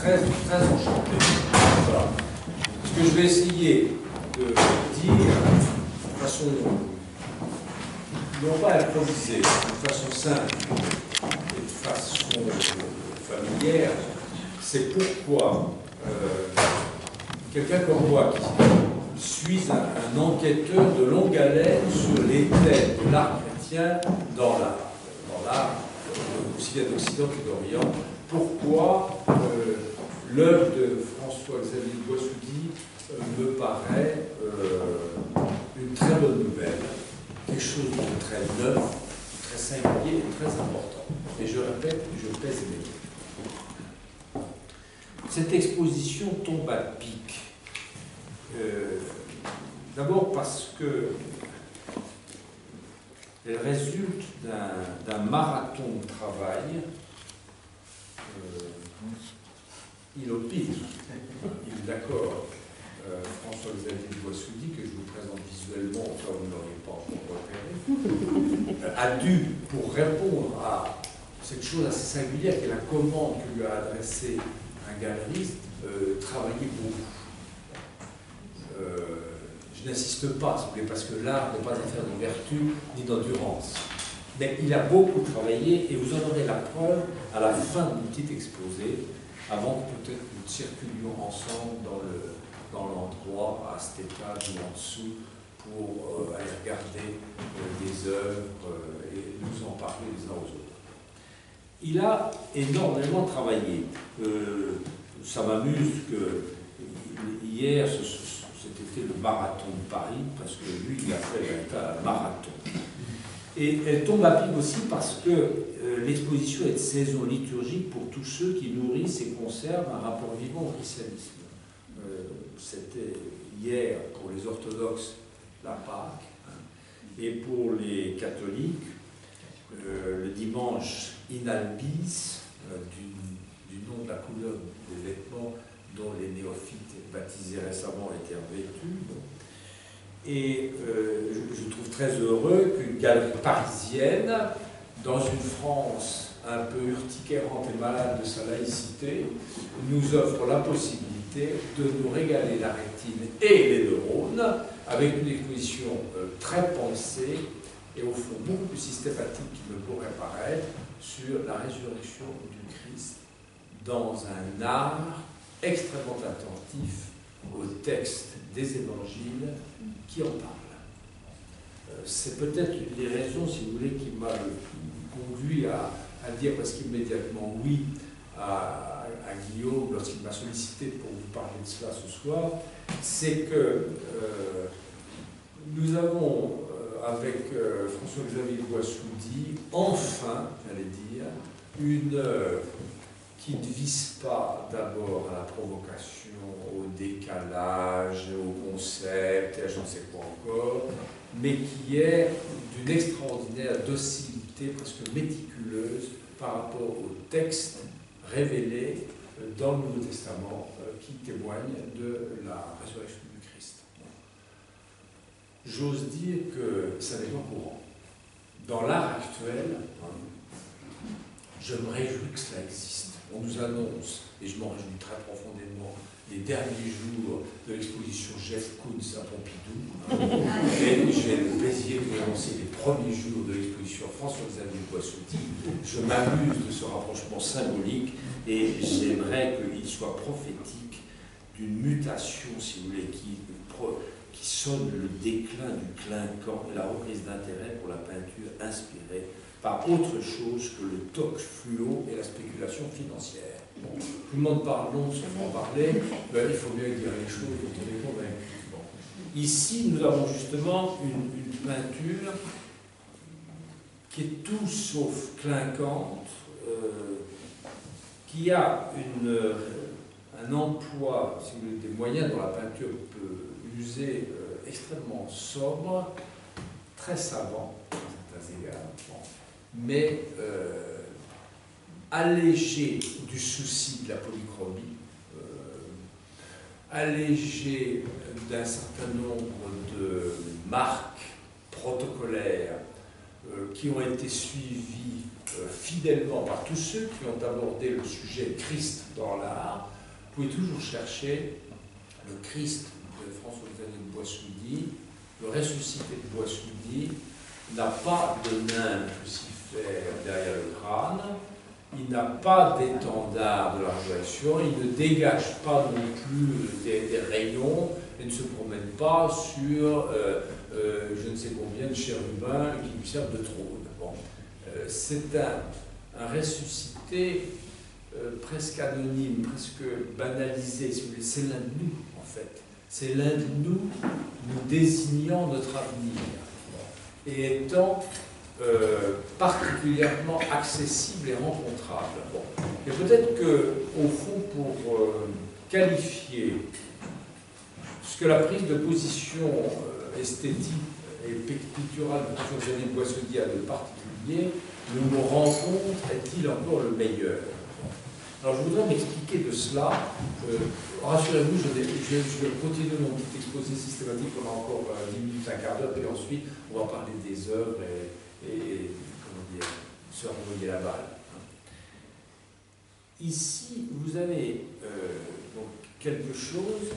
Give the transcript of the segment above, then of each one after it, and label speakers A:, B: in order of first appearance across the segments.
A: très enchanté. Voilà. Ce que je vais essayer de dire de façon, non pas improvisée, de façon simple et de façon familière, c'est pourquoi quelqu'un comme moi qui suis un enquêteur de longue haleine sur les thèmes de l'art chrétien dans l'art aussi bien d'Occident que d'Orient, pourquoi l'œuvre de François-Xavier Boissoudy me paraît une très bonne nouvelle, quelque chose de très neuf, très singulier et très important. Et je répète, je pèse mes mots. Cette exposition tombe à pic. D'abord parce que elle résulte d'un marathon de travail. Il opine, il est d'accord. François-Xavier Boissoudy, que je vous présente visuellement, enfin vous ne l'auriez pas encore repéré, a dû, pour répondre à cette chose assez singulière qui est la commande que lui a adressée un galeriste, travailler beaucoup. Je n'insiste pas, si vous voulez, parce que l'art n'est pas affaire de vertu ni d'endurance. Mais il a beaucoup travaillé et vous en aurez la preuve à la fin du petit exposé, avant que peut-être nous circulions ensemble dans l'endroit, à cet étage ou en dessous, pour aller regarder des œuvres et nous en parler les uns aux autres. Il a énormément travaillé. Ça m'amuse que hier, c'était le marathon de Paris, parce que lui, il a fait un marathon. Et elle tombe à pic aussi parce que l'exposition est de saison liturgique pour tous ceux qui nourrissent et conservent un rapport vivant au christianisme. C'était hier pour les orthodoxes la Pâque, hein, et pour les catholiques le dimanche in albis, du nom de la couleur des vêtements dont les néophytes baptisés récemment étaient revêtus. Et je trouve très heureux qu'une galerie parisienne, dans une France un peu urticérante et malade de sa laïcité, nous offre la possibilité de nous régaler la rétine et les neurones avec une exposition très pensée et au fond beaucoup plus systématique qu'il ne pourrait paraître sur la résurrection du Christ dans un art extrêmement attentif au texte des évangiles qui en parle. C'est peut-être une des raisons, si vous voulez, qui m'a conduit à dire presque immédiatement oui à Guillaume lorsqu'il m'a sollicité pour vous parler de cela ce soir, c'est que nous avons, avec François-Xavier Boissoudy, enfin, j'allais dire, une œuvre qui ne vise pas d'abord à la provocation, au décalage, au concept, et à je ne sais quoi encore, mais qui est d'une extraordinaire docilité, presque méticuleuse, par rapport au texte révélé dans le Nouveau Testament qui témoigne de la résurrection du Christ. J'ose dire que ça n'est pas courant. Dans l'art actuel, je me réjouis que cela existe. On nous annonce, et je m'en réjouis très profondément, les derniers jours de l'exposition Jeff Koons à Pompidou. Et j'ai le plaisir de vous annoncer les premiers jours de l'exposition François-Xavier Boissoudy. Je m'amuse de ce rapprochement symbolique et j'aimerais qu'il soit prophétique d'une mutation, si vous voulez, qui sonne le déclin du clinquant et la reprise d'intérêt pour la peinture inspirée par autre chose que le toc fluo et la spéculation financière. Bon, tout le monde parle long sans en parler, ben, il faut bien dire les choses dont on est convaincu. Bon. Ici, nous avons justement une peinture qui est tout sauf clinquante, qui a un emploi, si vous voulez, des moyens dont la peinture peut user extrêmement sobre, très savant à certains égards, bon, mais allégé du souci de la polychromie, allégé d'un certain nombre de marques protocolaires qui ont été suivies fidèlement par tous ceux qui ont abordé le sujet Christ dans l'art, vous pouvez toujours chercher le Christ de François-Xavier de Boissoudy, le ressuscité de Boissoudy, n'a pas de nain crucifère derrière le crâne, il n'a pas d'étendard de la résurrection, il ne dégage pas non plus des rayons, et ne se promène pas sur je ne sais combien de chérubins qui lui servent de trône. Bon. C'est un ressuscité presque anonyme, presque banalisé, si vous voulez. C'est l'un de nous, en fait. C'est l'un de nous, nous désignant notre avenir. Bon. Et étant particulièrement accessible et rencontrable. Bon. Et peut-être qu'au fond, pour qualifier ce que la prise de position esthétique et picturale de François-Xavier de Boissoudy a de particulier, le mot rencontre est-il encore le meilleur? Alors je voudrais m'expliquer de cela. Rassurez-vous, je vais continuer mon petit exposé systématique pendant encore 10 minutes, un quart d'heure, et ensuite on va parler des œuvres et comment dire, se renvoyer la balle. Ici, vous avez donc quelque chose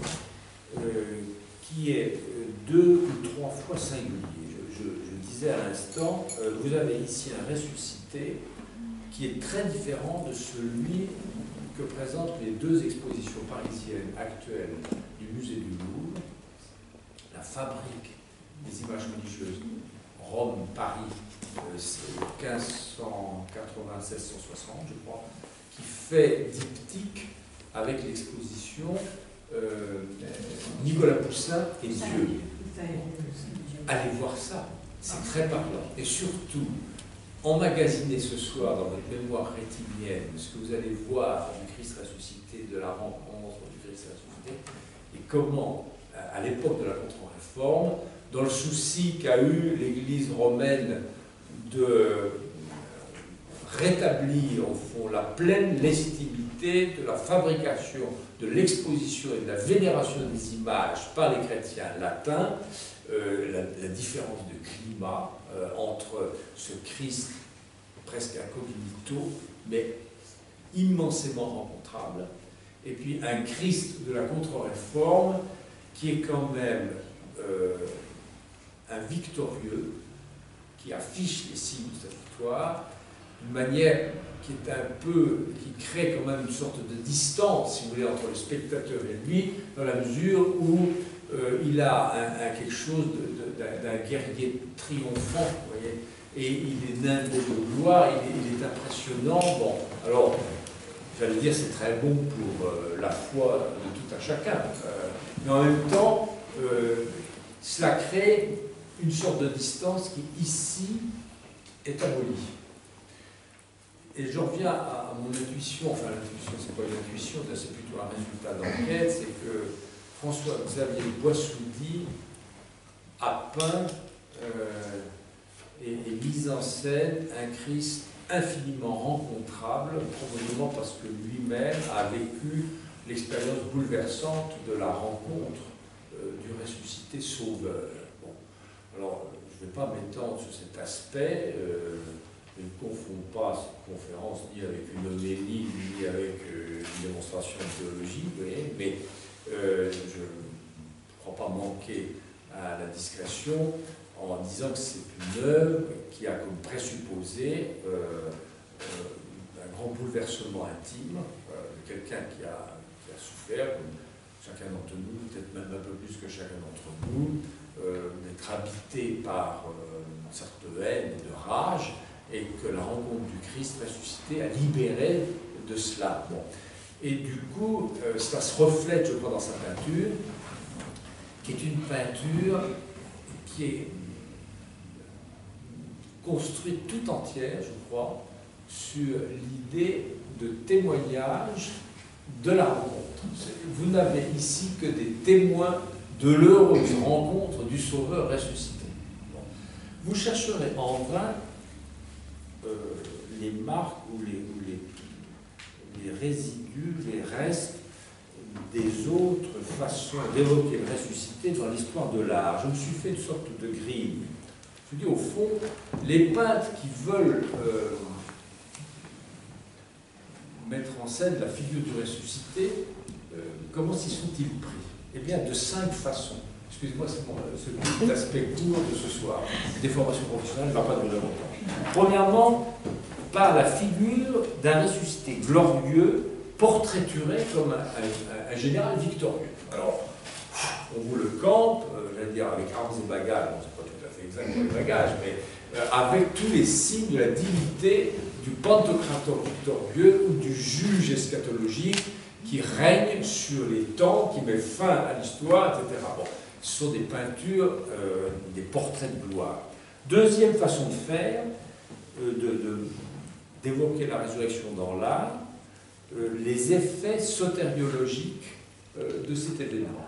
A: qui est 2 ou 3 fois singulier. Je disais à l'instant, vous avez ici un ressuscité qui est très différent de celui que présentent les deux expositions parisiennes actuelles du musée du Louvre, la fabrique des images religieuses, Rome, Paris, 1596-160, je crois, qui fait diptyque avec l'exposition Nicolas Poussin et Dieu. Allez voir ça, c'est très parlant. Et surtout, emmagasiner ce soir dans votre mémoire rétinienne ce que vous allez voir du Christ ressuscité, de la rencontre du Christ ressuscité, et comment, à l'époque de la Contre-Réforme, dans le souci qu'a eu l'Église romaine de rétablir, au fond, la pleine légitimité de la fabrication, de l'exposition et de la vénération des images par les chrétiens latins, la différence de climat entre ce Christ presque incognito, mais immensément rencontrable, et puis un Christ de la Contre-Réforme qui est quand même un victorieux, qui affiche les signes de sa victoire, d'une manière qui est un peu, qui crée quand même une sorte de distance, si vous voulez, entre le spectateur et lui, dans la mesure où il a quelque chose d'un guerrier triomphant, vous voyez, et il est nimbré de gloire, il est impressionnant. Bon, alors, j'allais dire, c'est très bon pour la foi de tout un chacun, mais en même temps, cela crée une sorte de distance qui, ici, est abolie. Et je reviens à mon intuition, enfin l'intuition, c'est pas une intuition, c'est plutôt un résultat d'enquête, c'est que François-Xavier Boissoudy a peint et mis en scène un Christ infiniment rencontrable, probablement parce que lui-même a vécu l'expérience bouleversante de la rencontre du ressuscité sauveur. Bon. Alors, je ne vais pas m'étendre sur cet aspect, je ne confonds pas cette conférence ni avec une homélie, ni avec une démonstration de théologie, vous voyez, mais je ne crois pas manquer à la discrétion en disant que c'est une œuvre qui a comme présupposé un grand bouleversement intime de quelqu'un qui a souffert, comme chacun d'entre nous, peut-être même un peu plus que chacun d'entre nous, d'être habité par une sorte de haine et de rage, et que la rencontre du Christ ressuscité a libéré de cela. Bon. Et du coup, ça se reflète, je crois, dans sa peinture, qui est une peinture qui est construite tout entière, je crois, sur l'idée de témoignage de la rencontre. Vous n'avez ici que des témoins de l'heureuse rencontre du Sauveur ressuscité. Bon. Vous chercherez en vain les marques ou les résidus, les restes des autres façons d'évoquer le ressuscité dans l'histoire de l'art. Je me suis fait une sorte de grille. Je dis au fond, les peintres qui veulent scène la figure du ressuscité. Comment s'y sont-ils pris? Eh bien, de 5 façons. Excusez-moi, c'est ce petit aspect court de ce soir. Déformation professionnelle ne va pas durer longtemps. Premièrement, par la figure d'un ressuscité glorieux, portraituré comme un général victorieux. Alors, on vous le campe, j'allais dire avec armes et bagages, bon, c'est pas tout à fait exact pour les bagages, mais avec tous les signes de la dignité du pantocrator victorieux ou du juge eschatologique qui règne sur les temps, qui met fin à l'histoire, etc. Bon, ce sont des peintures, des portraits de gloire. Deuxième façon de faire, d'évoquer la résurrection dans l'art, les effets sotériologiques de cet événement.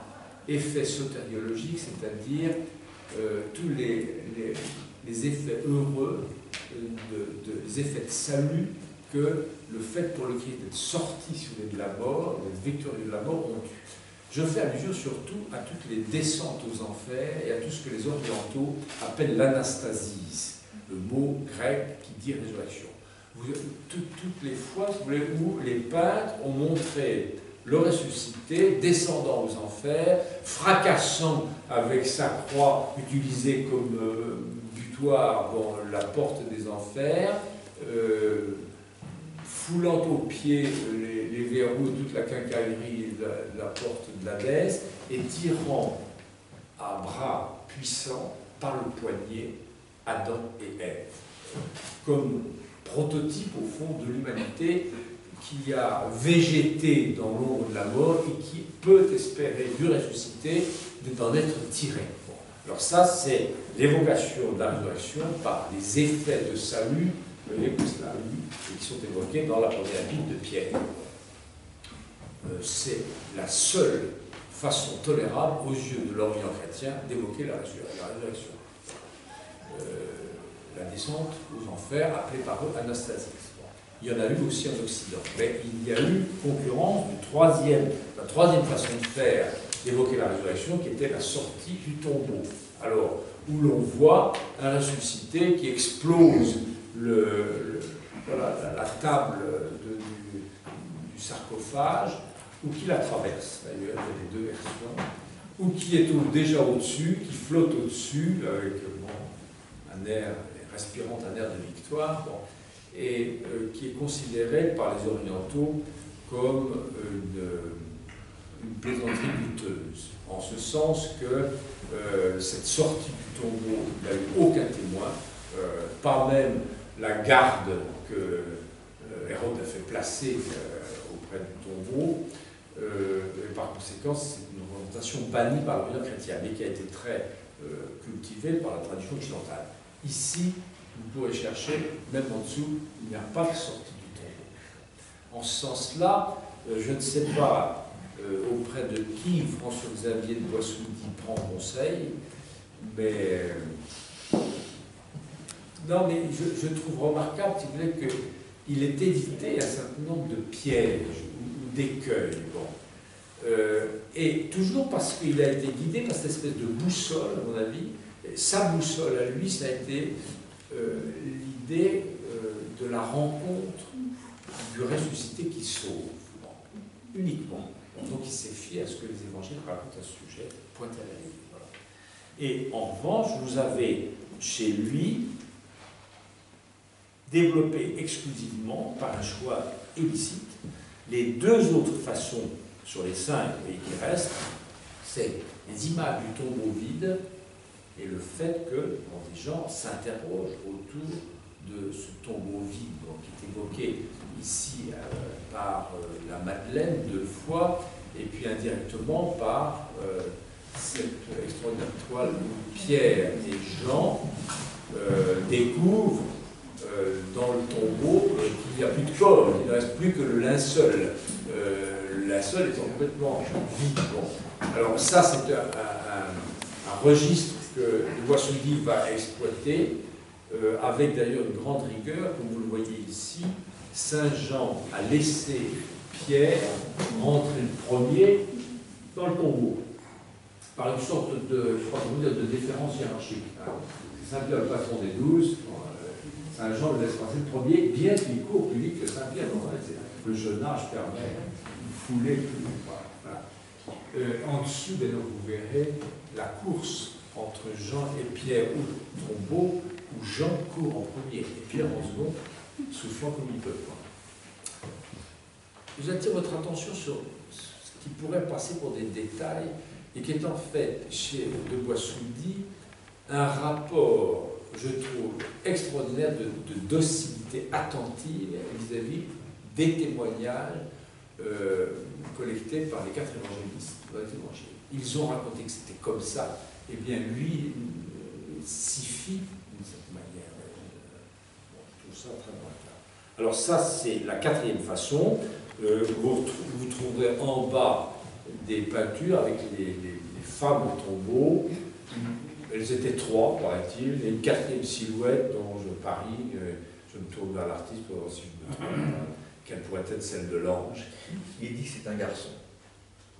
A: Effets sotériologiques, c'est-à-dire tous les effets heureux, les effets de salut que le fait pour le Christ d'être sorti de la mort, d'être victorieux de la mort, ont eu. Je fais allusion surtout à toutes les descentes aux enfers et à tout ce que les orientaux appellent l'anastasis, le mot grec qui dit résurrection. Toutes les fois, si vous voulez, où les peintres ont montré le ressuscité, descendant aux enfers, fracassant avec sa croix utilisée comme butoir dans la porte des enfers, foulant aux pieds les verrous de toute la quincaillerie de la porte de l'Hadès et tirant à bras puissants par le poignet Adam et Ève, comme prototype au fond de l'humanité qui a végété dans l'ombre de la mort et qui peut espérer du ressuscité d'en être tiré. Bon. Alors ça, c'est l'évocation de la résurrection par les effets de salut qui sont évoqués dans la première épître de Pierre. C'est la seule façon tolérable aux yeux de l'Orient chrétien d'évoquer la résurrection. La descente aux enfers, appelée par eux anastasis. Il y en a eu aussi en Occident, mais il y a eu concurrence la troisième façon de faire d'évoquer la résurrection, qui était la sortie du tombeau. Alors, où l'on voit un ressuscité qui explose la table du sarcophage, ou qui la traverse, d'ailleurs, il y a les deux versions, ou qui est déjà au-dessus, qui flotte au-dessus, avec un air, respirant un air de victoire, et qui est considéré par les orientaux comme une plaisanterie douteuse, en ce sens que cette sortie du tombeau, il n'y a eu aucun témoin, pas même la garde que Hérode a fait placer auprès du tombeau, et par conséquent, c'est une représentation bannie par l'Orient chrétien, mais qui a été très cultivée par la tradition occidentale. Ici, vous pourrez chercher, même en dessous, il n'y a pas de sortie du tombeau. En ce sens-là, je ne sais pas auprès de qui François-Xavier de Boissoudy prend conseil, mais non, mais je trouve remarquable, si vous voulez, qu'il ait évité un certain nombre de pièges ou d'écueils. Bon. Et toujours parce qu'il a été guidé par cette espèce de boussole, à mon avis. Sa boussole à lui, ça a été l'idée de la rencontre du ressuscité qui sauve, uniquement. Donc il s'est fié à ce que les évangiles racontent à ce sujet, point à la ligne. Voilà. Et en revanche, vous avez chez lui développé exclusivement, par un choix illicite, les deux autres façons sur les 5 qui restent, c'est les images du tombeau vide et le fait que des gens s'interrogent autour de ce tombeau vide, qui est évoqué ici par la Madeleine deux fois, et puis indirectement par cette extraordinaire toile où Pierre et Jean découvrent dans le tombeau qu'il n'y a plus de corps, il ne reste plus que le linceul. Le linceul étant complètement vide. Bon. Alors ça, c'est un registre que Boissoudy va exploiter, avec d'ailleurs une grande rigueur, comme vous le voyez ici. Saint Jean a laissé Pierre rentrer le premier dans le tombeau, par une sorte de déférence hiérarchique. Saint Pierre, le patron des 12, Saint Jean le laisse passer le premier, bien qu'il court plus vite que Saint-Pierre. Le jeune âge permet de fouler plus vite. Voilà. En dessous, d'ailleurs, vous verrez la course entre Jean et Pierre ou Tombeau, où Jean court en premier et Pierre en second, soufflant comme il peut. Je vous attire votre attention sur ce qui pourrait passer pour des détails et qui est en fait, chez De Boissoudy, un rapport, je trouve, extraordinaire de docilité attentive vis-à-vis des témoignages collectés par les 4 évangélistes dans les évangiles. Ils ont raconté que c'était comme ça. Eh bien, lui s'y fie d'une certaine manière. Tout ça très lointain. Alors ça, c'est la 4e façon. Vous trouverez en bas des peintures avec les femmes au tombeau. Elles étaient 3, paraît-il, et une 4e silhouette dont je parie, je me tourne vers l'artiste pour voir si je me trompe, qu'elle pourrait être celle de l'ange.
B: Il dit que c'est un garçon,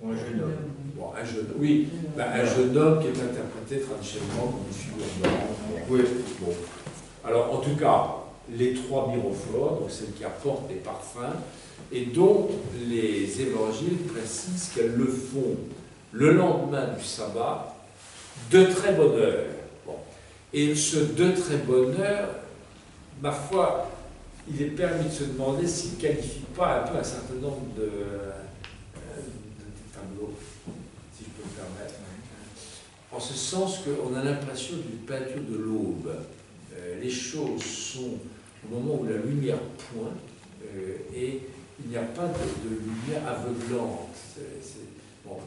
B: ou un jeune homme.
A: Bon, oui, un jeune homme qui est interprété traditionnellement comme une figure d'ange.
B: Oui.
A: Bon. Alors, en tout cas, les 3 mirophores, donc celles qui apportent des parfums, et dont les évangiles précisent qu'elles le font le lendemain du sabbat, de très bonne heure. Bon. Et ce de très bonne heure, ma foi, il est permis de se demander s'il ne qualifie pas un peu un certain nombre de tableaux, si je peux me permettre. En ce sens qu'on a l'impression d'une peinture de l'aube. Les choses sont au moment où la lumière pointe et il n'y a pas de lumière aveuglante. Bon.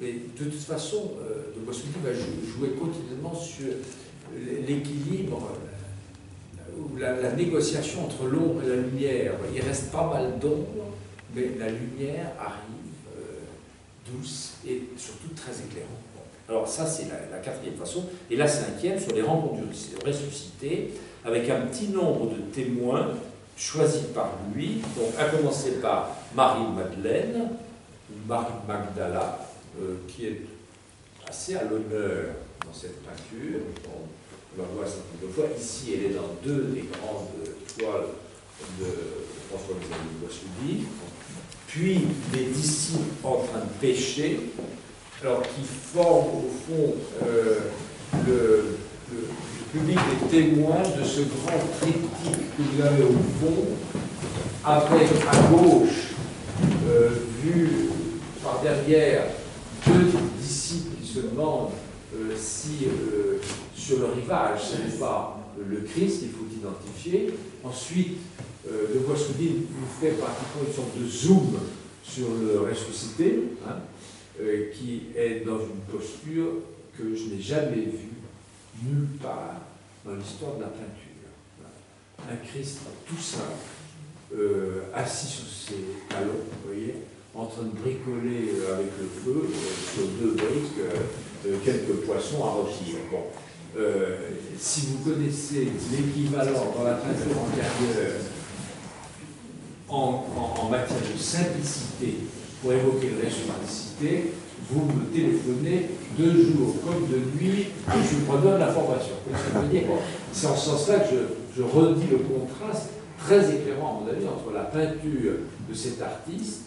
A: Mais de toute façon, De Boissoudy va jouer quotidiennement sur l'équilibre ou la négociation entre l'ombre et la lumière. Il reste pas mal d'ombre, mais la lumière arrive douce et surtout très éclairante. Bon. Alors ça, c'est la 4e façon. Et la 5e, sur les rencontres ressuscités, avec un petit nombre de témoins choisis par lui, donc à commencer par Marie-Madeleine, ou Marie-Magdala, qui est assez à l'honneur dans cette peinture. Bon, on la voit un certain nombre de fois. Ici, elle est dans 2 des grandes toiles de François-Xavier Boissoudy. Puis, des disciples en train de pêcher, alors qui forment au fond le public des témoins de ce grand triptyque que vous avez au fond, avec à gauche, vu par derrière, 2 disciples qui se demandent si sur le rivage, ce n'est pas le Christ, il faut l'identifier. Ensuite, De Boissoudy nous fait pratiquement une sorte de zoom sur le ressuscité, hein, qui est dans une posture que je n'ai jamais vue nulle part dans l'histoire de la peinture. Voilà. Un Christ tout simple, assis sur ses talons, vous voyez, en train de bricoler avec le feu, sur 2 briques, quelques poissons à rôtir. Bon. Si vous connaissez l'équivalent dans la peinture antérieure en matière de simplicité, pour évoquer le ressuscité, vous me téléphonez 2 jours comme de nuit et je vous redonne l'information. C'est en ce sens-là que je redis le contraste très éclairant, à mon avis, entre la peinture de cet artiste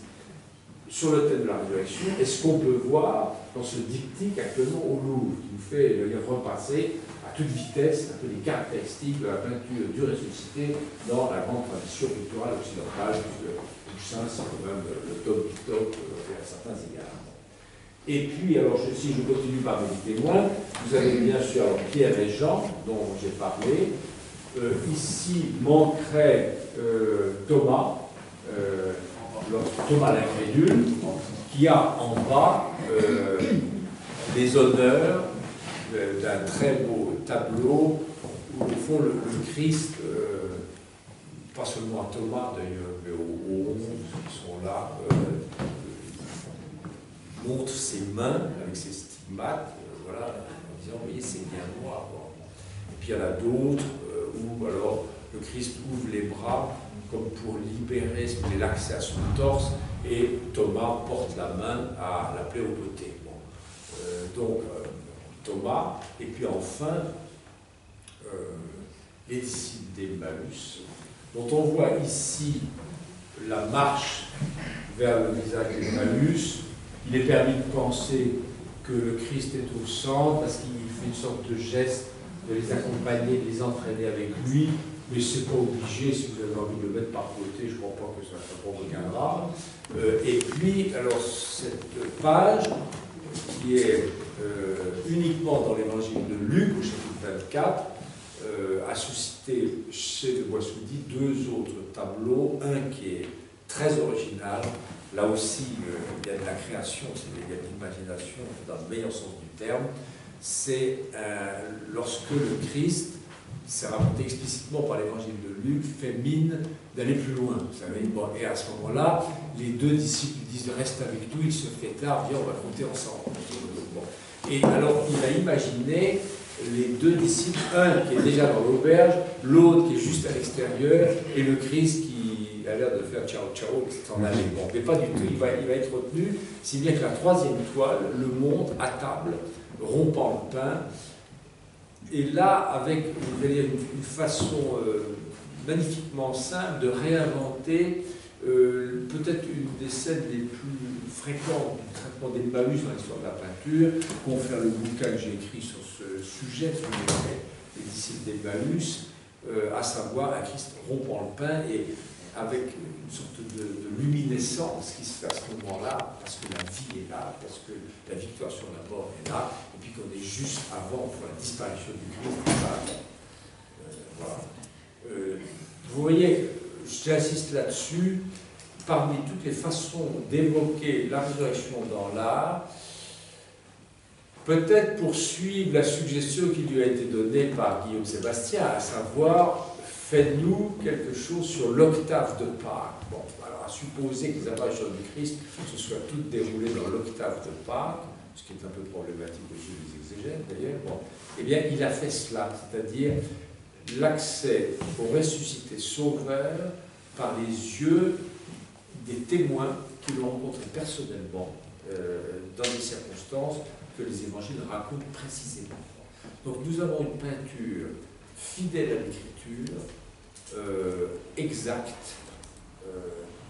A: sur le thème de la résurrection et ce qu'on peut voir dans ce diptyque actuellement au Louvre, qui nous fait repasser à toute vitesse un peu les caractéristiques de la peinture du ressuscité dans la grande tradition picturale occidentale, puisque Poussin, c'est quand même le top du top à certains égards. Et puis, alors, si je continue par mes témoins, vous avez bien sûr alors, Pierre et Jean, dont j'ai parlé. Ici manquerait Thomas, Thomas l'incrédule, qui a en bas les honneurs d'un très beau tableau où, au fond, le Christ, pas seulement à Thomas d'ailleurs, mais aux 11 qui sont là, montre ses mains avec ses stigmates, voilà, en disant, voyez, c'est bien moi. Bon. Et puis il y en a d'autres où alors le Christ ouvre les bras comme pour libérer l'accès à son torse, et Thomas porte la main à la Pléopotée. Bon. Donc Thomas, et puis enfin les disciples d'Emmaüs, dont on voit ici la marche vers le visage d'Emmaüs. Il est permis de penser que le Christ est au centre parce qu'il fait une sorte de geste de les accompagner, de les entraîner avec lui, mais ce n'est pas obligé. Si vous avez envie de le mettre par côté, je ne crois pas que ça provoque aucun drame. Et puis, alors, cette page qui est uniquement dans l'évangile de Luc, au chapitre 24, a suscité chez de Boissoudy deux autres tableaux, un qui est très original, là aussi il y a de la création, il y a de l'imagination dans le meilleur sens du terme, c'est lorsque le Christ, c'est raconté explicitement par l'évangile de Luc, fait mine d'aller plus loin. Vous savez, bon, et à ce moment-là, les deux disciples disent reste avec nous, il se fait tard, viens, on va compter ensemble. Bon. Et alors il a imaginé les deux disciples, un qui est déjà dans l'auberge, l'autre qui est juste à l'extérieur, et le Christ qui a l'air de faire ciao ciao, qui s'en allait. Bon, mais pas du tout, il va être retenu, si bien que la troisième toile le montre à table, rompant le pain, et là, avec une façon magnifiquement simple de réinventer peut-être une des scènes les plus fréquentes du traitement d'Emmaüs dans l'histoire de la peinture, confère le bouquin que j'ai écrit sur ce sujet, sur les disciples d'Emmaüs, à savoir un Christ rompant le pain et avec une sorte de luminescence qui se fait à ce moment-là, parce que la vie est là, parce que la victoire sur la mort est là, et puis qu'on est juste avant pour la disparition du Christ. Voilà. Vous voyez, j'insiste là-dessus, parmi toutes les façons d'évoquer la résurrection dans l'art, peut-être pour suivre la suggestion qui lui a été donnée par Guillaume Sébastien, à savoir, faites-nous quelque chose sur l'octave de Pâques. Bon, alors à supposer que les apparitions du Christ se soient toutes déroulées dans l'octave de Pâques, ce qui est un peu problématique aux yeux des exégètes d'ailleurs, bon, eh bien il a fait cela, c'est-à-dire l'accès au ressuscité sauveur par les yeux des témoins qui l'ont rencontré personnellement dans des circonstances que les évangiles racontent précisément. Donc nous avons une peinture fidèle à l'écriture, exacte,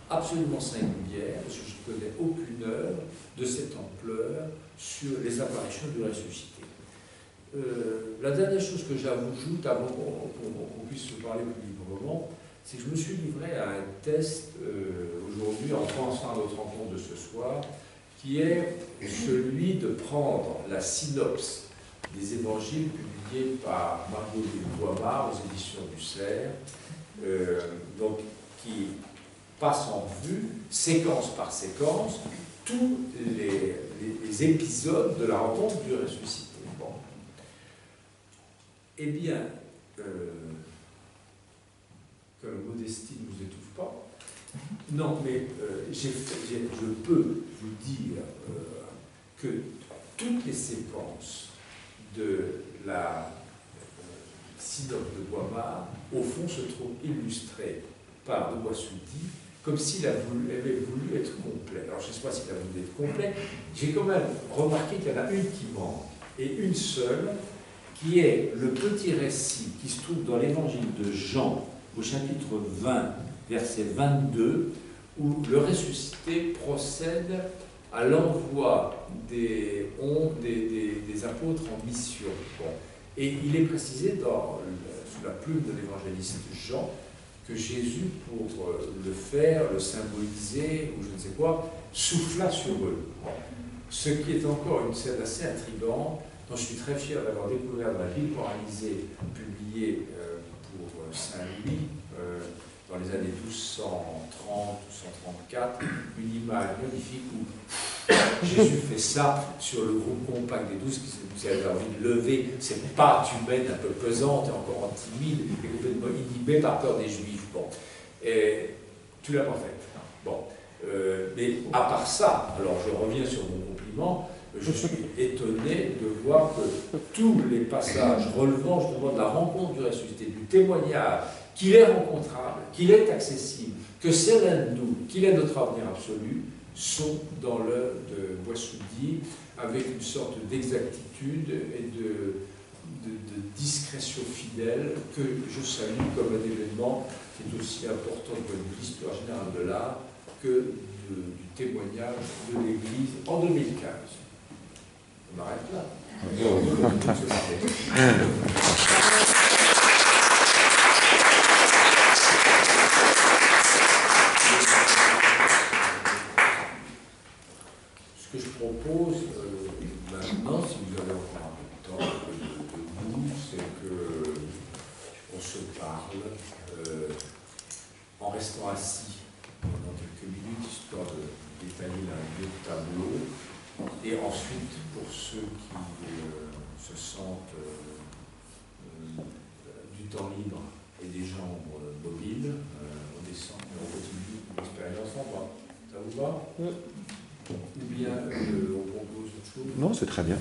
A: absolument singulière, parce que je ne connais aucune œuvre de cette ampleur sur les apparitions du ressuscité. La dernière chose que j'ajoute avant qu'on puisse se parler plus librement, c'est que je me suis livré à un test aujourd'hui en pensant à notre rencontre de ce soir, qui est celui de prendre la synopse des évangiles publiés par Margot Boimard aux éditions du Cerf, donc qui passe en vue, séquence par séquence, tous les épisodes de la rencontre du ressuscité. Bon. Eh bien, que la modestie ne vous étouffe pas. Non, mais je peux vous dire que toutes les séquences de la synopse de Boimard, au fond, se trouvent illustrées par de Boissoudy, comme s'il avait voulu être complet. Alors, je ne sais pas s'il a voulu être complet. J'ai quand même remarqué qu'il y en a une qui manque, et une seule, qui est le petit récit qui se trouve dans l'évangile de Jean, au chapitre 20, verset 22, où le ressuscité procède à l'envoi des apôtres en mission. Bon. Et il est précisé sous la plume de l'évangéliste Jean que Jésus, pour le faire, le symboliser, ou je ne sais quoi, souffla sur eux. Bon. Ce qui est encore une scène assez intrigante, dont je suis très fier d'avoir découvert dans la Bible moralisée, publiée pour Saint-Louis, dans les années 1230, 1234, une image magnifique où Jésus fait ça sur le groupe compact des 12, qui vous avez envie de lever cette patte humaine un peu pesante et encore timide et complètement inhibée par peur des Juifs. Bon. Et tu l'as pas fait. Bon. Mais à part ça, alors je reviens sur mon compliment, je suis étonné de voir que tous les passages relevant justement de la rencontre du ressuscité, du témoignage, qu'il est rencontrable, qu'il est accessible, que c'est l'un de nous, qu'il est notre avenir absolu, sont dans l'œuvre de Boissoudy avec une sorte d'exactitude et de discrétion fidèle que je salue comme un événement qui est aussi important de l'histoire générale de l'art que du témoignage de l'Église en 2015. On arrête là. Ce que je propose maintenant, si vous avez encore un peu de temps debout, c'est qu'on se parle en restant assis pendant quelques minutes, histoire de détailler un vieux tableau. Et ensuite, pour ceux qui se sentent du temps libre et des jambes mobiles, on descend et on continue l'expérience en bas. Ça vous va? Oui. Ou bien on propose autre chose?
C: Non, c'est très bien.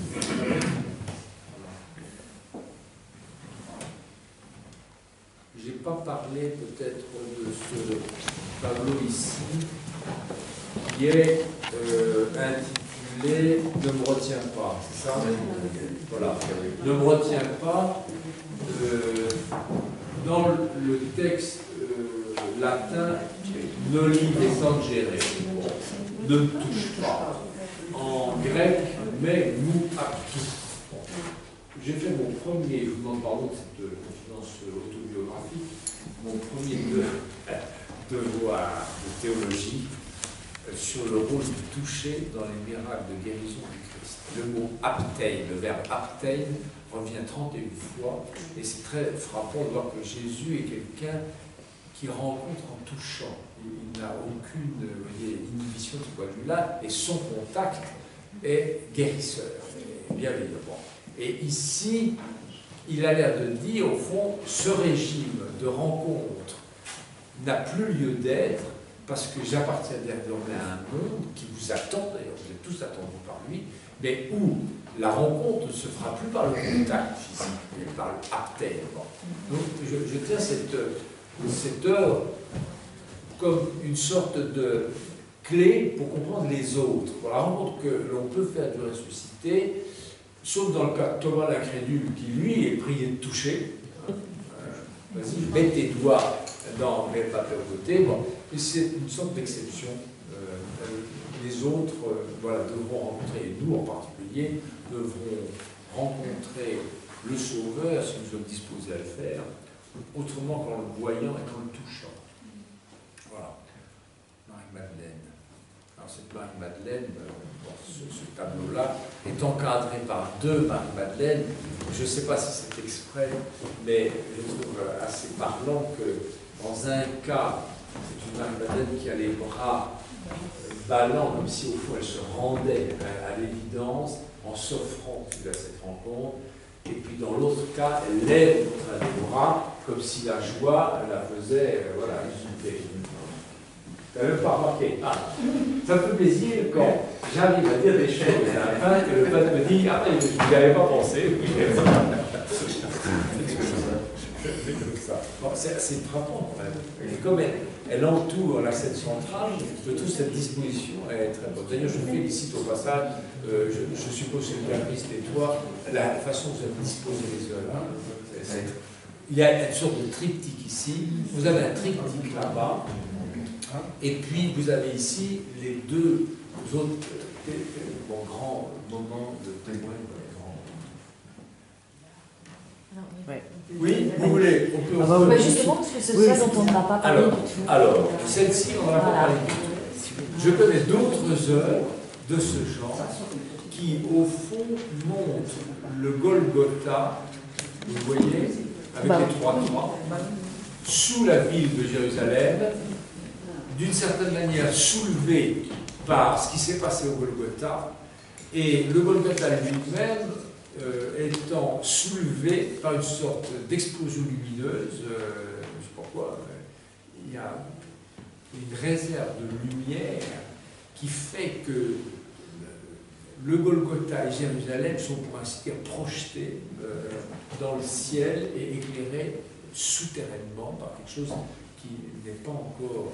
A: Je n'ai pas parlé peut-être de ce tableau ici, qui est intitulé « Ne me retiens pas ». C'est ça? Voilà. « Ne me retiens pas ». Dans le texte latin, « Noli tangere », ne me touche pas. En grec, « mais nous actu ». J'ai fait mon premier, je vous demande pardon de cette confidence autobiographique, mon premier devoir de théologie sur le rôle du toucher dans les miracles de guérison du Christ. Le mot aptein, le verbe aptein, revient 31 fois, et c'est très frappant de voir que Jésus est quelqu'un qui rencontre en touchant. Il n'a aucune inhibition de ce point de vue-là, et son contact est guérisseur, bienveillant. Et ici, il a l'air de dire, au fond, ce régime de rencontre n'a plus lieu d'être parce que j'appartiens désormais à un monde qui vous attend, d'ailleurs vous êtes tous attendus par lui, mais où la rencontre ne se fera plus par le contact physique, mais par l'aptène. Donc je tiens cette œuvre comme une sorte de clé pour comprendre les autres, pour la rencontre que l'on peut faire du ressuscité, sauf dans le cas de Thomas l'incrédule, qui lui est prié de toucher. Vas-y, mets tes doigts dans mes papiers de côté. Bon. Et c'est une sorte d'exception. Les autres voilà, devront rencontrer, et nous en particulier, devront rencontrer le Sauveur, si nous sommes disposés à le faire, autrement qu'en le voyant et qu'en le touchant. Voilà. Marie-Madeleine. Alors cette Marie-Madeleine, ce tableau-là, est encadré par deux Marie-Madeleine. Je ne sais pas si c'est exprès, mais je trouve assez parlant que dans un cas, c'est une Marie-Madeleine qui a les bras ballants, comme si au fond elle se rendait à l'évidence en s'offrant à cette rencontre. Et puis dans l'autre cas, elle lève les bras comme si la joie la faisait voilà, exulter. Tu n'as même pas remarqué. Ah, ça me fait plaisir quand j'arrive à dire des choses à la fin que le peuple me dit « Ah, je n'y avais pas pensé. » Bon, c'est assez frappant quand même. Et comme elle entoure la scène centrale, je trouve cette disposition est très bonne. D'ailleurs, je félicite au passage, je suppose que le Christ et toi, la façon dont vous avez disposé les œuvres. Il y a une sorte de triptyque ici. Vous avez un triptyque là-bas. Et puis, vous avez ici les deux autres grands moments de témoin. Oui, vous voulez on peut,
D: justement, parce que c'est ça dont on n'a pas parlé du tout.
A: Alors, celle-ci, on n'en a pas parlé du tout. Je connais d'autres œuvres de ce genre qui, au fond, montrent le Golgotha, vous voyez, avec les trois croix, sous la ville de Jérusalem, d'une certaine manière soulevé par ce qui s'est passé au Golgotha, et le Golgotha lui-même étant soulevé par une sorte d'explosion lumineuse, je ne sais pas pourquoi, il y a une réserve de lumière qui fait que le Golgotha et Jérusalem sont pour ainsi dire projetés dans le ciel et éclairés souterrainement par quelque chose qui n'est pas encore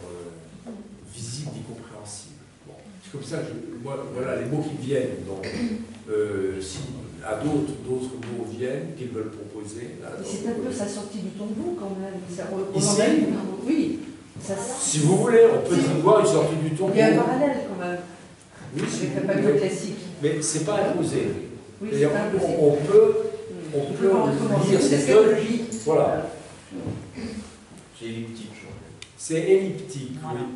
A: visible ni compréhensible. Bon. C'est comme ça que voilà les mots qui viennent. Donc, si à d'autres mots viennent qu'ils veulent proposer.
D: C'est un peu sa sortie du tombeau quand même. Ça,
A: Ici,
D: oui. Ça,
A: si vous voulez, on peut y voir une sortie du tombeau.
D: il y a un parallèle quand même.
A: Oui, si
D: Avec
A: vous
D: le panneau
A: voulez.
D: classique.
A: Mais c'est pas imposé.
D: Oui, c'est
A: D'ailleurs,
D: pas imposé.
A: on peut lire
D: C'est
A: cette œuvre.
D: logique.
A: Voilà.
B: C'est elliptique, je crois.
A: C'est elliptique,
D: Voilà.
A: oui.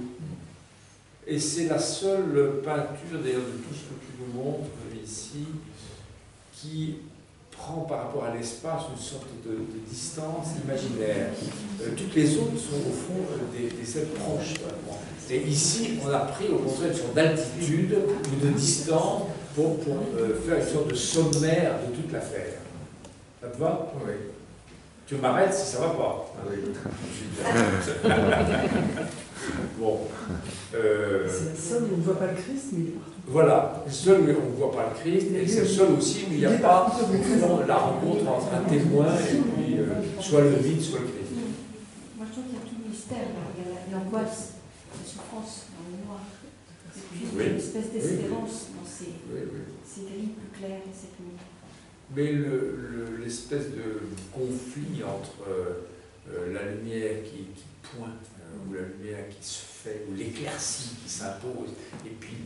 A: Et c'est la seule peinture, d'ailleurs, de tout ce que tu nous montres ici, qui prend par rapport à l'espace une sorte de distance imaginaire. Toutes les autres sont au fond des scènes proches. Et ici, on a pris au contraire une sorte d'altitude ou de distance pour faire une sorte de sommaire de toute l'affaire. Ça te va?
B: Oui.
A: Tu m'arrêtes si ça va pas.
B: Oui.
A: Bon.
C: C'est la seule où on ne voit pas le Christ, mais il est partout.
A: Voilà, seul où on ne voit pas le Christ, et c'est le seul aussi où il n'y a pas la rencontre entre un témoin et puis soit le vide, soit le Christ.
E: Moi, je trouve qu'il y a tout le mystère. Il y a l'angoisse, la souffrance dans le noir. Et puis, il y a une espèce d'espérance dans ces grilles plus claires et cette nuit.
A: Mais l'espèce de conflit entre la lumière qui pointe, ou la lumière qui se fait, ou l'éclaircie qui s'impose, et puis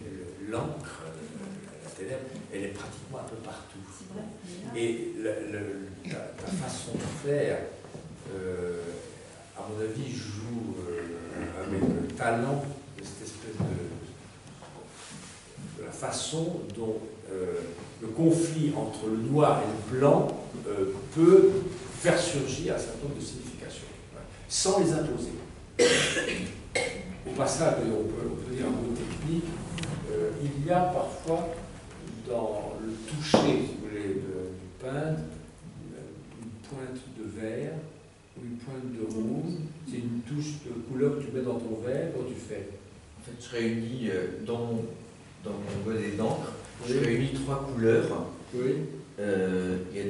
A: l'encre, la ténèbre, elle est pratiquement un peu partout.
E: C'est vrai.
A: Et ta façon de faire, à mon avis, joue avec le talent de cette espèce de la façon dont le conflit entre le noir et le blanc peut faire surgir un certain nombre de significations, sans les imposer. Au passage, on peut dire un mot technique, il y a parfois dans le toucher, si vous voulez, du peintre, une pointe de vert ou une pointe de rouge. C'est une touche de couleur que tu mets dans ton verre quand tu fais.
B: En fait, je réunis dans mon godet d'encre, je
A: Oui.
B: réunis 3 couleurs.
A: Oui.
B: Il y a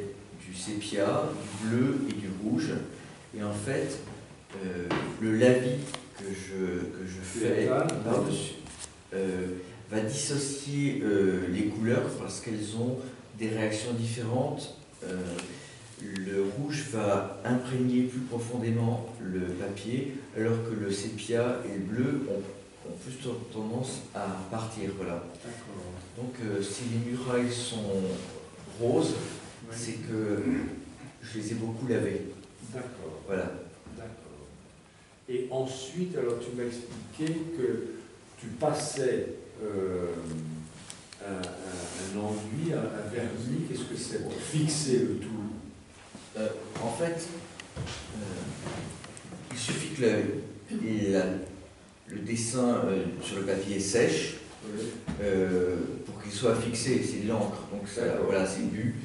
B: du sépia, du bleu et du rouge. Et en fait, le lavis que je fais par-dessus va dissocier les couleurs parce qu'elles ont des réactions différentes. Le rouge va imprégner plus profondément le papier, alors que le sépia et le bleu ont plus tendance à partir. Voilà. Donc si les murailles sont roses, c'est que je les ai beaucoup lavées.
A: D'accord.
B: Voilà.
A: D'accord. Et ensuite, alors tu m'as expliqué que tu passais un enduit, un vernis, qu'est-ce que c'est pour fixer le tout?
B: En fait, il suffit que le dessin sur le papier sèche pour qu'il soit fixé, c'est de l'encre, donc ça, voilà, c'est bu.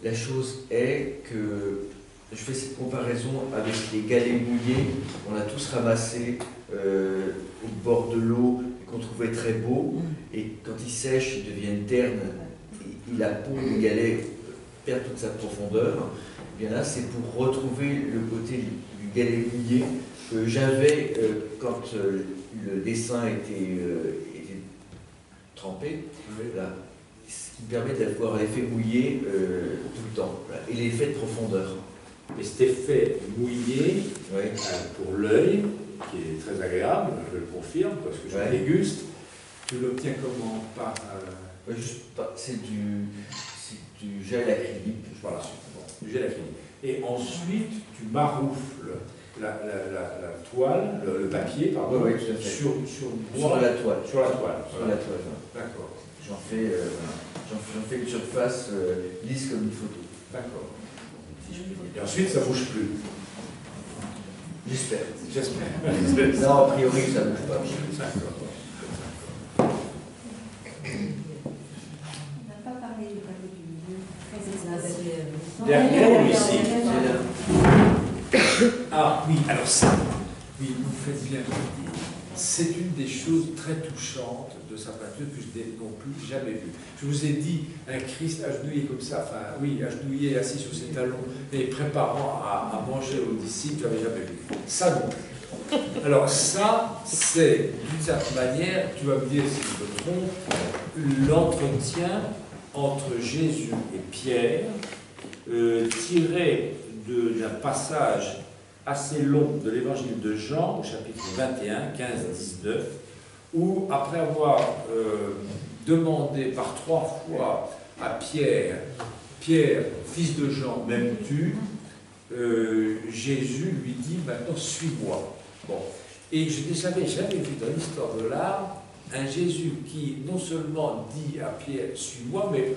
B: La chose est que je fais cette comparaison avec les galets mouillés, on a tous ramassé au bord de l'eau et qu'on trouvait très beau, et quand ils sèchent, ils deviennent ternes, et la peau du galet perd toute sa profondeur. Et bien là, c'est pour retrouver le côté du galet mouillé que j'avais quand le dessin était trempé. Voilà. Ce qui me permet d'avoir l'effet mouillé tout le temps. Voilà. Et l'effet de profondeur.
A: Et cet effet mouillé, pour l'œil, qui est très agréable, je le confirme, parce que je le déguste, tu l'obtiens comment? Par
B: c'est du gel acrylique.
A: Voilà, bon, du gel acrylique. Et ensuite, tu maroufles la toile, le papier, pardon, sur
B: la toile.
A: Sur la toile.
B: Sur la toile.
A: D'accord.
B: J'en fais une surface lisse comme une photo.
A: D'accord. Et ensuite, ça ne bouge plus.
B: J'espère.
A: J'espère.
B: Non, a priori, ça ne bouge pas.
A: D'accord.
E: On n'a pas parlé du tableau du milieu, très essentiel.
A: Derrière, ici.
B: C'est là.
A: Ah oui, alors ça, oui, vous faites bien. C'est une des choses très touchantes de sa peinture que je n'ai non plus jamais vue. Je vous ai dit un Christ agenouillé comme ça, enfin oui, agenouillé, assis sur ses talons, et préparant à manger aux disciples, je n'avais jamais vu. Ça non plus. Alors ça, c'est d'une certaine manière, tu vas me dire si je me trompe, l'entretien entre Jésus et Pierre, tiré d'un passage assez long de l'évangile de Jean, au chapitre 21, 15-19, où, après avoir demandé par 3 fois à Pierre, fils de Jean, m'aimes-tu? Jésus lui dit, maintenant suis-moi. Bon. Et je n'avais jamais vu dans l'histoire de l'art un Jésus qui non seulement dit à Pierre, suis-moi, mais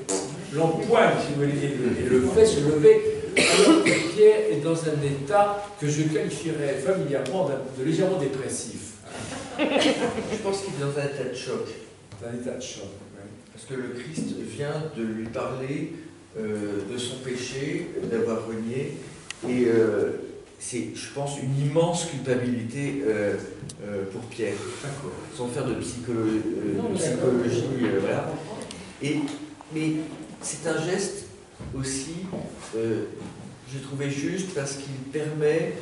A: l'empoigne, si vous voulez, et le fait se lever, alors que Pierre est dans un état que je qualifierais familièrement de légèrement dépressif.
B: Je pense qu'il est dans un état de choc.
A: Dans un état de choc, oui.
B: Parce que le Christ vient de lui parler de son péché, d'avoir renié, et c'est, je pense, une immense culpabilité pour Pierre, sans faire de psychologie, voilà. Mais c'est un geste aussi, j'ai trouvé juste, parce qu'il permet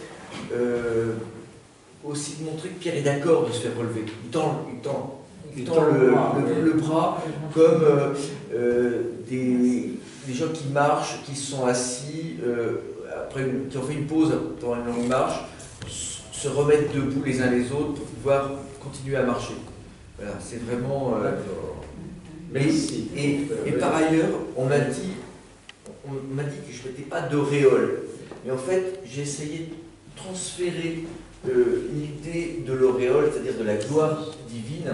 B: aussi de montrer que Pierre est d'accord de se faire relever. Il tend le bras comme des gens qui marchent, qui se sont assis, qui ont fait une pause pendant une longue marche, se remettent debout les uns les autres pour pouvoir continuer à marcher. Voilà, c'est vraiment...
A: Merci.
B: Et par ailleurs, on m'a dit que je ne mettais pas d'auréole. Mais en fait, j'ai essayé de transférer l'idée de l'auréole, c'est-à-dire de la gloire divine,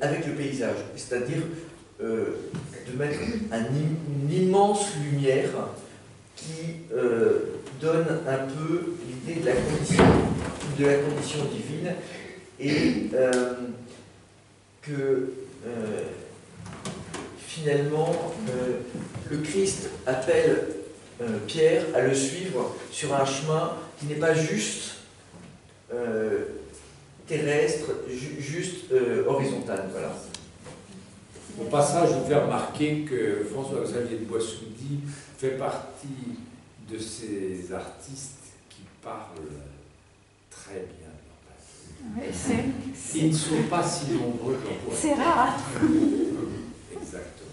B: avec le paysage. C'est-à-dire de mettre une immense lumière qui donne un peu l'idée de la condition divine, et que finalement le Christ appelle Pierre à le suivre sur un chemin qui n'est pas juste terrestre, juste horizontal. Voilà.
A: Au passage, je vous fais remarquer que François-Xavier de Boissoudy fait partie de ces artistes qui parlent très bien. Ils ne sont pas si nombreux qu'on pourrait.
E: C'est rare.
A: Exactement.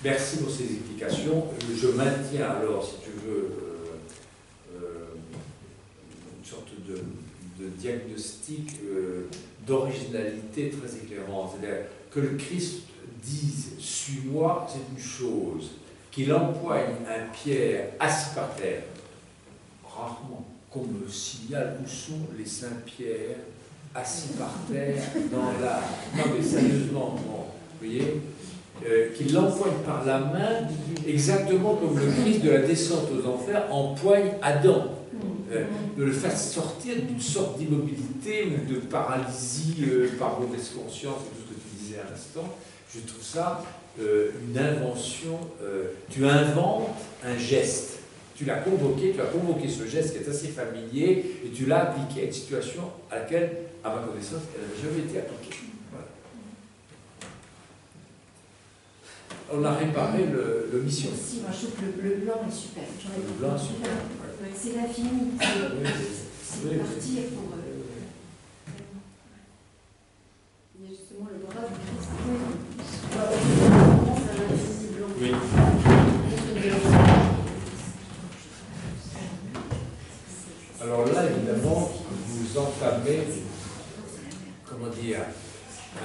A: Merci pour ces explications. Je maintiens alors, si tu veux, une sorte de diagnostic d'originalité très éclairante. C'est-à-dire que le Christ dise « suis-moi », c'est une chose. Qu'il empoigne un Pierre assis par terre, rarement qu'on me signale où sont les Saint-Pierre assis par terre dans la... Non mais sérieusement, bon, vous voyez, qu'il l'empoigne par la main, exactement comme le Christ de la descente aux enfers empoigne Adam. De le faire sortir d'une sorte d'immobilité ou de paralysie par mauvaise conscience, tout ce que tu disais à l'instant. Je trouve ça une invention. Tu inventes un geste. Tu as convoqué ce geste qui est assez familier et tu l'as appliqué à une situation à laquelle, à ma connaissance, elle n'avait jamais été appliquée. Voilà. On a réparé le mission.
E: Si, moi je trouve que le blanc est super.
A: Le blanc est super.
E: C'est l'infini. C'est partir pour... Il y a justement le bras du Christ.
A: Oui. Alors là, évidemment, vous entamez, comment dire,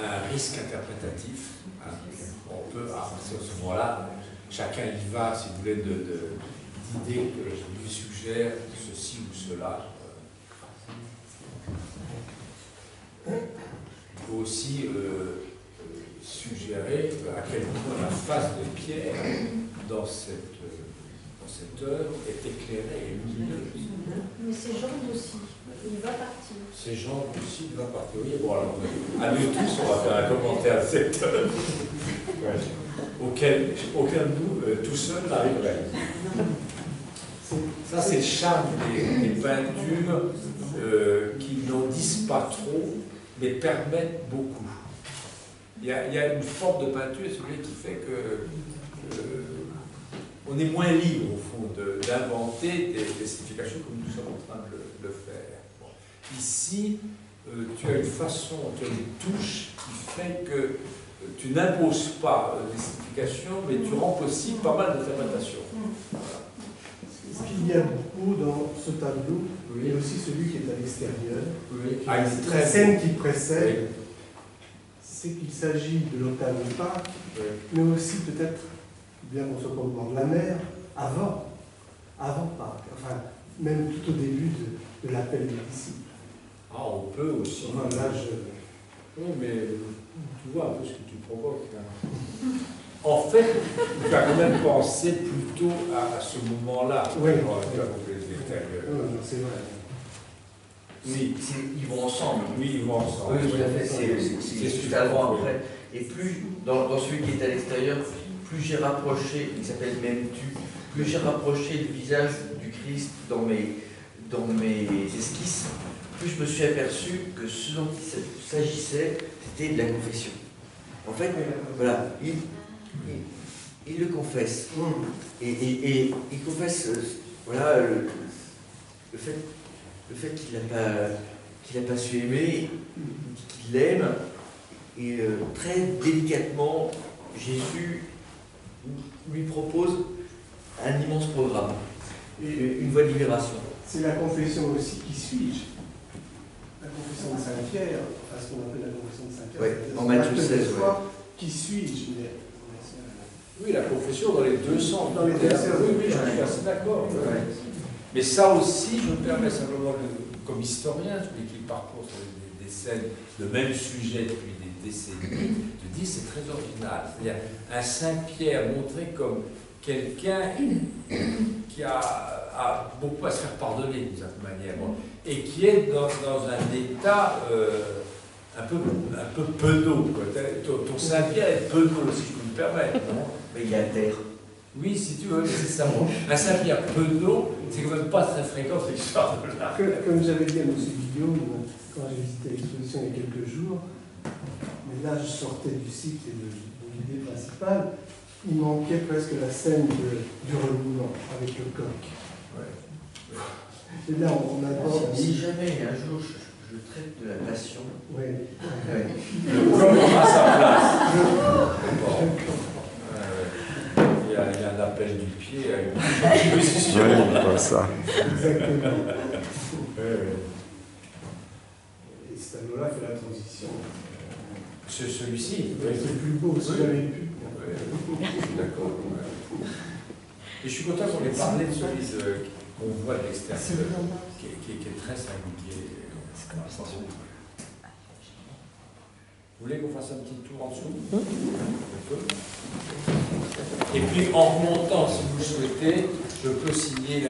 A: un risque interprétatif. On peut, à partir de ce moment-là, chacun y va, si vous voulez, d'idées que je lui suggère, ceci ou cela. Il faut aussi suggérer à quel point la face de Pierre dans cette œuvre est éclairée et lumineuse.
E: Mais ses jambes aussi, il va partir.
A: Ses jambes aussi, il va partir. Oui, bon, alors, à nous tous, on va faire un commentaire à cette œuvre, auquel aucun de nous, tout seul, n'arriverait. Ça, c'est le charme des peintures qui n'en disent pas trop, mais permettent beaucoup. Il y a une forme de peinture, qui fait que on est moins libre, au fond, d'inventer des significations comme nous sommes en train de le faire. Bon. Ici, tu as une façon, tu as une touche qui fait que tu n'imposes pas des significations, mais tu rends possible pas mal d'interprétations. Voilà.
F: Ce qu'il y a beaucoup dans ce tableau, et aussi celui qui est à l'extérieur, la scène qui précède, c'est qu'il s'agit de l'hôtel de Pâques, mais aussi peut-être, bien qu'on soit pas au bord de la mer, avant Pâques, enfin, même tout au début de l'appel des disciples.
A: Ah, on peut aussi.
F: Enfin, là,
A: oui, mais tu vois un peu ce que tu provoques. Hein. En fait, tu as quand même pensé plutôt à ce moment-là.
F: Oui,
B: c'est vrai. Oui, ils vont ensemble.
A: Oui, ils vont ensemble.
B: Oui, tout à fait. C'est juste avant, après. Et plus, dans celui qui est à l'extérieur, plus j'ai rapproché, il s'appelle Même tu, plus j'ai rapproché le visage du Christ dans mes esquisses, plus je me suis aperçu que ce dont il s'agissait, c'était de la confession. En fait, voilà, il le confesse. Et il confesse, voilà, le fait qu'il n'a pas su aimer, qu'il l'aime, et très délicatement, Jésus lui propose un immense programme, une voie de libération.
F: C'est la confession aussi, qui suis-je? La confession de Saint-Pierre, enfin ce qu'on appelle la confession de Saint-Pierre,
B: Ouais, en Matthieu 16,
F: qui suis-je?
A: Oui, la confession dans les deux sens.
F: Dans les deux sens.
A: Oui, je suis assez d'accord. Ouais. Mais ça aussi, je me permets simplement, comme historien, celui qui parcourt sur des scènes de même sujet depuis des décennies, je dis c'est très original. C'est-à-dire un Saint-Pierre montré comme quelqu'un qui a beaucoup à se faire pardonner d'une certaine manière, et qui est dans un état un peu penaud. Ton Saint-Pierre est penaud, si je peux me permettre. Non,
B: mais il est à terre.
A: Oui, si tu veux, c'est ça. Un Saint-Pierre penaud, c'est quand même pas très fréquent cette histoire de l'art.
F: Comme j'avais dit à M. Guillaume, quand j'ai visité l'exposition il y a quelques jours, mais là je sortais du site et de l'idée principale, il manquait presque la scène du relouement avec le coq.
A: Ouais.
F: Et là on aborde...
B: Si jamais un jour je traite de la passion,
F: ouais.
A: Le coq aura sa place. Il y a un appel du pied à une position.
G: Oui, ça.
F: Exactement. Et ce tableau-là fait la transition.
A: C'est celui-ci.
F: C'est le plus beau, si j'avais pu.
A: D'accord. Et je suis content qu'on ait parlé de celui qu'on voit de l'extérieur, qui est très singulier. Vous voulez qu'on fasse un petit tour en dessous? On peut. Et puis en remontant, si vous le souhaitez, je peux signer